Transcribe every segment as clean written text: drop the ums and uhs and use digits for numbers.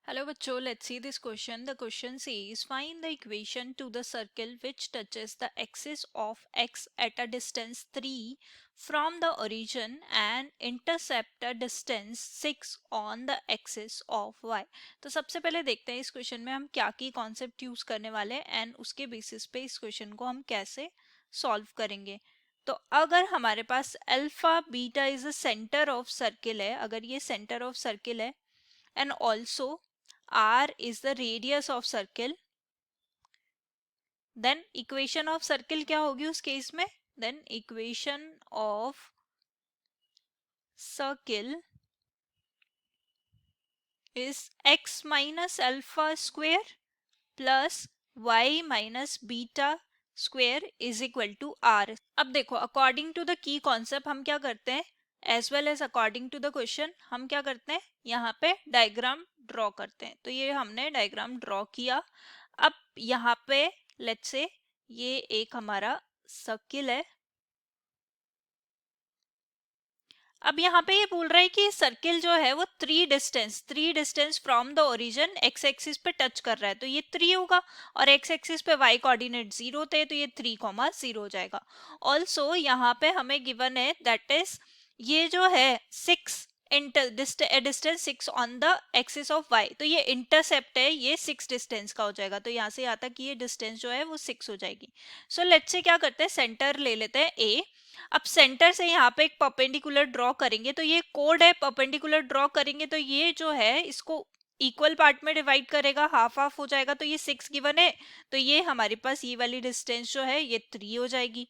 Hello bachcho, let's see this question. The question says find the equation to the circle which touches the axis of x at a distance 3 from the origin and intercept a distance 6 on the axis of y. तो सबसे पहले देखते हैं इस question में हम क्या की कॉन्सेप्ट यूज करने वाले हैं एंड उसके बेसिस पे इस क्वेश्चन को हम कैसे सॉल्व करेंगे. तो अगर हमारे पास alpha beta is a centre of circle है, अगर ये सेंटर ऑफ सर्किल है and also r is the radius of circle, then equation of circle क्या होगी उस केस में? then equation of circle is x minus alpha square plus y minus beta square is equal to R. अब देखो according to the की concept हम क्या करते हैं, as well as according to the question हम क्या करते हैं, यहाँ पे डायग्राम ड्रॉ करते हैं. तो ये हमने डायग्राम ड्रॉ किया. अब यहाँ पे लेट्स से ये एक हमारा सर्किल है. अब यहाँ पे ये बोल रहा है कि सर्किल जो है वो three distance from the origin x axis पे टच कर रहा है, तो ये 3 होगा. और एक्स एक्सिस पे वाई कोऑर्डिनेट 0 थे, तो ये 3,0 हो जाएगा. ऑल्सो यहाँ पे हमें गिवन है दैट इज ये जो है 6 distance 6 on the axis of y, तो ये इंटरसेप्ट है, ये 6 डिस्टेंस का हो जाएगा. तो यहाँ से यहाँ तक ये डिस्टेंस जो है वो 6 हो जाएगी. सो लेट्स से क्या करते हैं, सेंटर ले लेते हैं a. अब सेंटर से यहाँ पे एक परपेंडिकुलर ड्रॉ करेंगे, तो ये कोड है, परपेंडिकुलर ड्रॉ करेंगे तो ये जो है इसको इक्वल पार्ट में डिवाइड करेगा, हाफ हाफ हो जाएगा. तो ये 6 गिवन है, तो ये हमारे पास ये वाली डिस्टेंस जो है ये 3 हो जाएगी.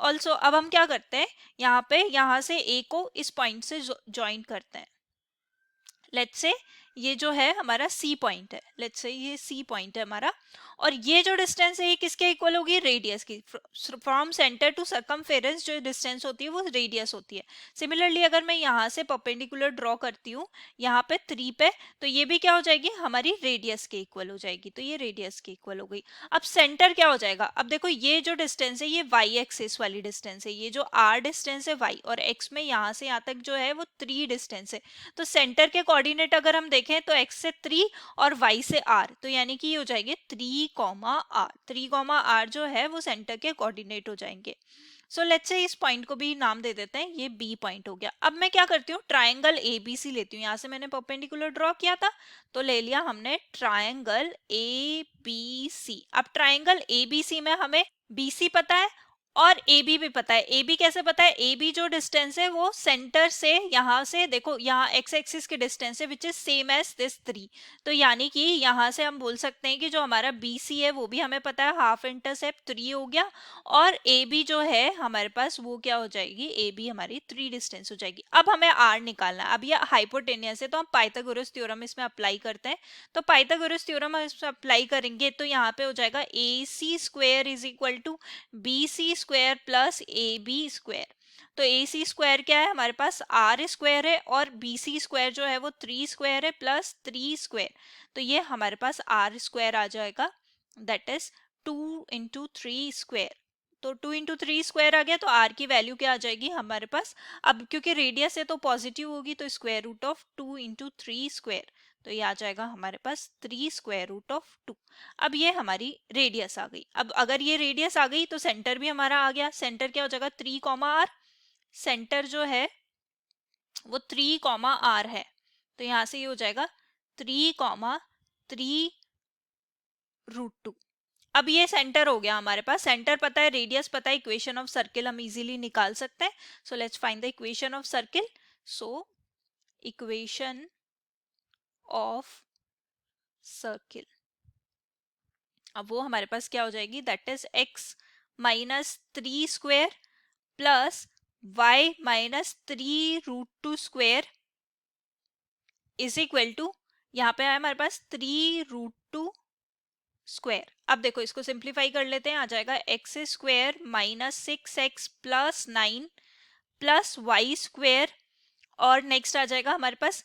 ऑल्सो अब हम क्या करते हैं, यहाँ पे यहाँ से a को इस पॉइंट से ज्वाइन करते हैं. लेट्स से ये जो है हमारा सी पॉइंट है, लेट्स से ये सी पॉइंट है हमारा. और ये जो डिस्टेंस है ये किसके इक्वल होगी, रेडियस की. फ्रॉम सेंटर टू सर्कमफेरेंस जो डिस्टेंस होती है वो रेडियस होती है. सिमिलरली अगर मैं यहाँ से परपेंडिकुलर ड्रॉ करती हूँ यहाँ पे 3 पे, तो ये भी क्या हो जाएगी, हमारी रेडियस के इक्वल हो जाएगी. तो ये रेडियस के इक्वल हो गई. अब सेंटर क्या हो जाएगा, अब देखो ये जो डिस्टेंस है ये वाई एक्सिस वाली डिस्टेंस है, ये जो आर डिस्टेंस है वाई, और एक्स में यहाँ से यहाँ तक जो है वो 3 डिस्टेंस है. तो सेंटर के कोऑर्डिनेट अगर हम देखें तो x से 3 और y से r, तो यानी कि ये हो जाएंगे 3,r जो है वो सेंटर के कोऑर्डिनेट हो जाएंगे. सो लेट्स से इस पॉइंट को भी नाम दे देते हैं, ये b पॉइंट हो गया. अब मैं क्या करती हूँ, ट्रायंगल ABC लेती हूँ. यहाँ से मैंने परपेंडिकुलर ड्रॉ किया था तो ले लिया हमने ट्रायंगल ABC. अब ट्रायंगल ABC में हमें BC पता है और ए बी भी पता है. ए बी कैसे पता है, ए बी जो डिस्टेंस है वो सेंटर से यहाँ से देखो यहाँ एक्स एक्सिस की डिस्टेंस है which is same as this 3. तो यानी कि यहाँ से हम बोल सकते हैं कि जो हमारा बी सी है वो भी हमें पता है, हाफ इंटरसेप्ट 3 हो गया. और ए बी जो है हमारे पास वो क्या हो जाएगी, ए बी हमारी 3 डिस्टेंस हो जाएगी. अब हमें आर निकालना है. अब ये हाइपोटेनियस है तो हम पाइथागोरस थ्योरम इसमें अप्लाई करते हैं. तो पाइथागोरस थ्योरम इसमें अप्लाई करेंगे तो यहाँ पे हो जाएगा A C square is equal to B C square plus A B square. तो ए सी स्क्वायर क्या है, हमारे पास आर स्क्वायर है, और बी सी स्क्वायर जो है वो 3 स्क्वायर है प्लस 3 स्क्वायर. तो ये हमारे पास आर स्क्वायर आ जाएगा, दैट इज 2 इंटू 3 स्क्वायर. तो 2 इंटू 3 स्क्वायर आ गया, तो आर की वैल्यू क्या आ जाएगी हमारे पास. अब क्योंकि रेडियस है तो पॉजिटिव होगी, तो square root of 2 into 3 square, तो ये आ जाएगा हमारे पास 3 स्क्वायर रूट ऑफ 2. अब ये हमारी रेडियस आ गई. अब अगर ये रेडियस आ गई तो सेंटर भी हमारा आ गया. सेंटर क्या हो जाएगा, 3,r. सेंटर जो है वो 3,r है, तो यहां से ये हो जाएगा 3,3 रूट 2. अब ये सेंटर हो गया हमारे पास, सेंटर पता है, रेडियस पता है, इक्वेशन ऑफ सर्किल हम इजीली निकाल सकते हैं. So let's find the equation of circle. So equation of circle, अब वो हमारे पास क्या हो जाएगी, that is x minus 3 square plus y minus 3 root 2 square is equal to, यहाँ पे है हमारे पास 3 रूट 2 स्क्वायर. अब देखो इसको सिंप्लीफाई कर लेते हैं, आ जाएगा x square minus 6x plus 9 plus y square, और नेक्स्ट आ जाएगा हमारे पास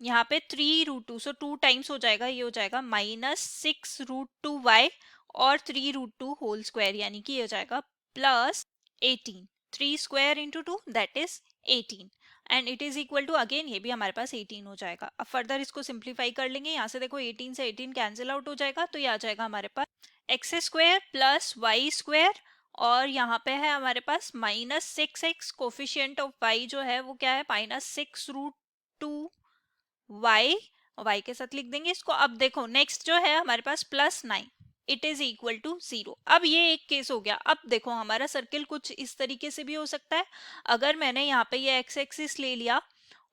यहाँ पे 3 रूट 2, सो 2 टाइम्स हो जाएगा, ये हो जाएगा माइनस 6 रूट 2 वाई और 3 रूट 2 होल स्क्वायर, यानी कि ये हो जाएगा plus 18. 3 square into 2 that is 18. And it is equal to again ये भी हमारे पास 18 हो जाएगा। अब फर्दर इसको सिंप्लीफाई कर लेंगे, यहाँ से देखो 18 से 18 कैंसिल आउट हो जाएगा, तो ये आ जाएगा हमारे पास x square plus y square, और यहाँ पे है हमारे पास -6x, कोफिशिएंट ऑफ y जो है वो क्या है -6√2y, y के साथ लिख देंगे इसको। अब देखो नेक्स्ट जो है हमारे पास +9, इट इज इक्वल टू 0। अब ये एक केस हो गया। अब देखो हमारा सर्किल कुछ इस तरीके से भी हो सकता है, अगर मैंने यहाँ पे ये एक्स एक्सिस ले लिया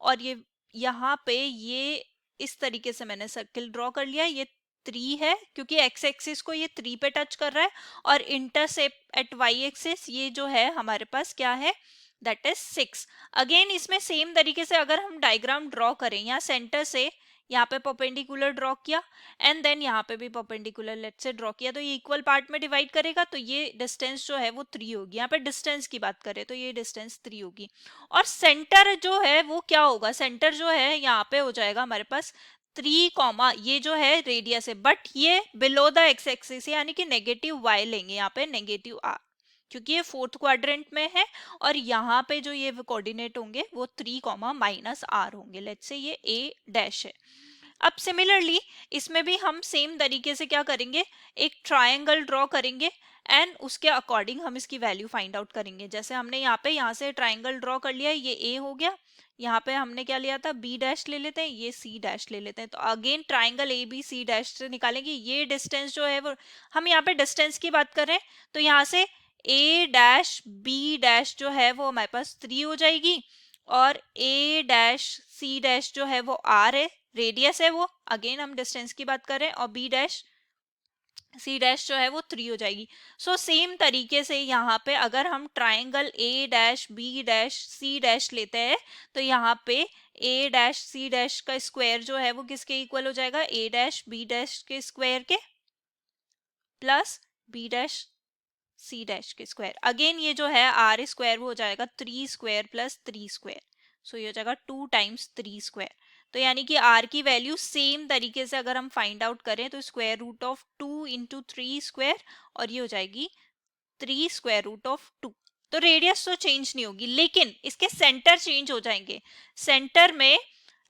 और ये यहाँ पे ये इस तरीके से मैंने सर्किल ड्रॉ कर लिया, ये 3 है क्योंकि एक्स एक्सिस को ये 3 पे टच कर रहा है, और इंटरसेप्ट एट वाई एक्सिस ये जो है हमारे पास क्या है, दैट इज 6। अगेन इसमें सेम तरीके से अगर हम डायग्राम ड्रॉ करें, यहाँ सेंटर से यहाँ पे परपेंडिकुलर ड्रॉ किया एंड देन यहाँ पे भी परपेंडिकुलर लेट से ड्रॉ किया, तो ये इक्वल पार्ट में डिवाइड करेगा, तो ये डिस्टेंस जो है वो 3 होगी। यहाँ पे डिस्टेंस की बात करें तो ये डिस्टेंस 3 होगी, और सेंटर जो है वो क्या होगा, सेंटर जो है यहाँ पे हो जाएगा हमारे पास 3 कॉमा ये जो है रेडियस है, बट ये बिलो द एक्स एक्सिस यानी कि नेगेटिव y लेंगे, यहाँ पे नेगेटिव r, क्योंकि ये फोर्थ क्वाड्रेंट में है, और यहाँ पे जो ये कोऑर्डिनेट होंगे वो 3 कॉमा -r होंगे। लेट्स से ये a डैश है। अब सिमिलरली इसमें भी हम सेम तरीके से क्या करेंगे, एक ट्रायंगल ड्रॉ करेंगे एंड उसके अकॉर्डिंग हम इसकी वैल्यू फाइंड आउट करेंगे। जैसे हमने यहाँ से ट्रायंगल ड्रॉ कर लिया, ये a हो गया, यहाँ पे हमने क्या लिया था b डैश ले लेते हैं, ये c डैश ले लेते हैं, तो again triangle A B C dash से निकालेंगे। ये डिस्टेंस जो है वो हम यहाँ पे डिस्टेंस की बात करें तो यहाँ से a डैश b डैश जो है वो हमारे पास 3 हो जाएगी, और a डैश c डैश जो है वो r है, रेडियस है वो, अगेन हम डिस्टेंस की बात करें, और b डैश c डैश जो है वो 3 हो जाएगी। सो सेम तरीके से यहाँ पे अगर हम triangle a dash b dash c dash लेते हैं तो यहाँ पे a डैश c डैश का स्क्वायर जो है वो किसके इक्वल हो जाएगा, a डैश b डैश के स्क्वायर के plus b dash c dash के स्क्वायर। अगेन ये जो है r स्क्वायर वो हो जाएगा 3 स्क्वायर प्लस 3 स्क्वायर, सो ये हो जाएगा 2 टाइम्स 3 स्क्वायर। तो यानी कि r की वैल्यू सेम तरीके से अगर हम फाइंड आउट करें तो square root of 2 into 3 square, और ये हो जाएगी 3 स्क्वायर रूट ऑफ 2। तो रेडियस तो चेंज नहीं होगी, लेकिन इसके सेंटर चेंज हो जाएंगे। सेंटर में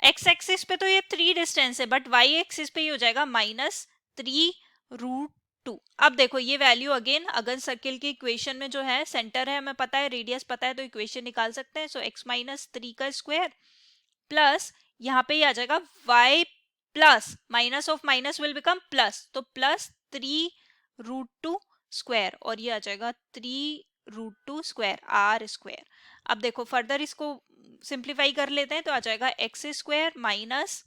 एक्स एक्सिस पे तो ये 3 डिस्टेंस है, बट वाई एक्सिस पे ये हो जाएगा -3√2। अब देखो ये वैल्यू अगेन अगर सर्किल की इक्वेशन में जो है सेंटर है हमें पता है, रेडियस पता है, तो इक्वेशन निकाल सकते हैं। सो x-3 का स्क्वायर प्लस यहाँ पे ये आ जाएगा y plus minus of minus will become plus, तो +3√2 स्क्वायर, और ये आ जाएगा 3√2 स्क्वायर r स्क्वायर। अब देखो फर्दर इसको सिंप्लीफाई कर लेते हैं, तो आ जाएगा x square minus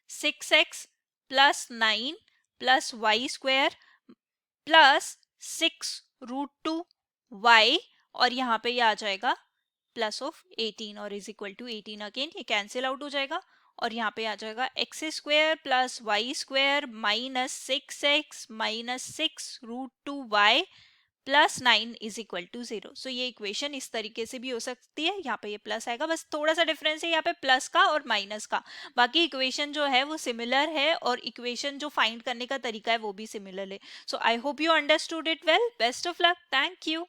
6x plus 9 plus y square plus 6√2y, और यहाँ पे ये आ जाएगा प्लस ऑफ 18 और इज इक्वल टू 18। अगेन ये कैंसिल आउट हो जाएगा, और यहाँ पे आ जाएगा x square plus y square minus 6x minus 6√2y plus 9 is equal to 0। So ये इक्वेशन इस तरीके से भी हो सकती है, यहाँ पे ये प्लस आएगा, बस थोड़ा सा डिफरेंस है यहाँ पे प्लस का और माइनस का, बाकी इक्वेशन जो है वो सिमिलर है, और इक्वेशन जो फाइंड करने का तरीका है वो भी सिमिलर है। So I hope you understood it well. Best of luck, thank you.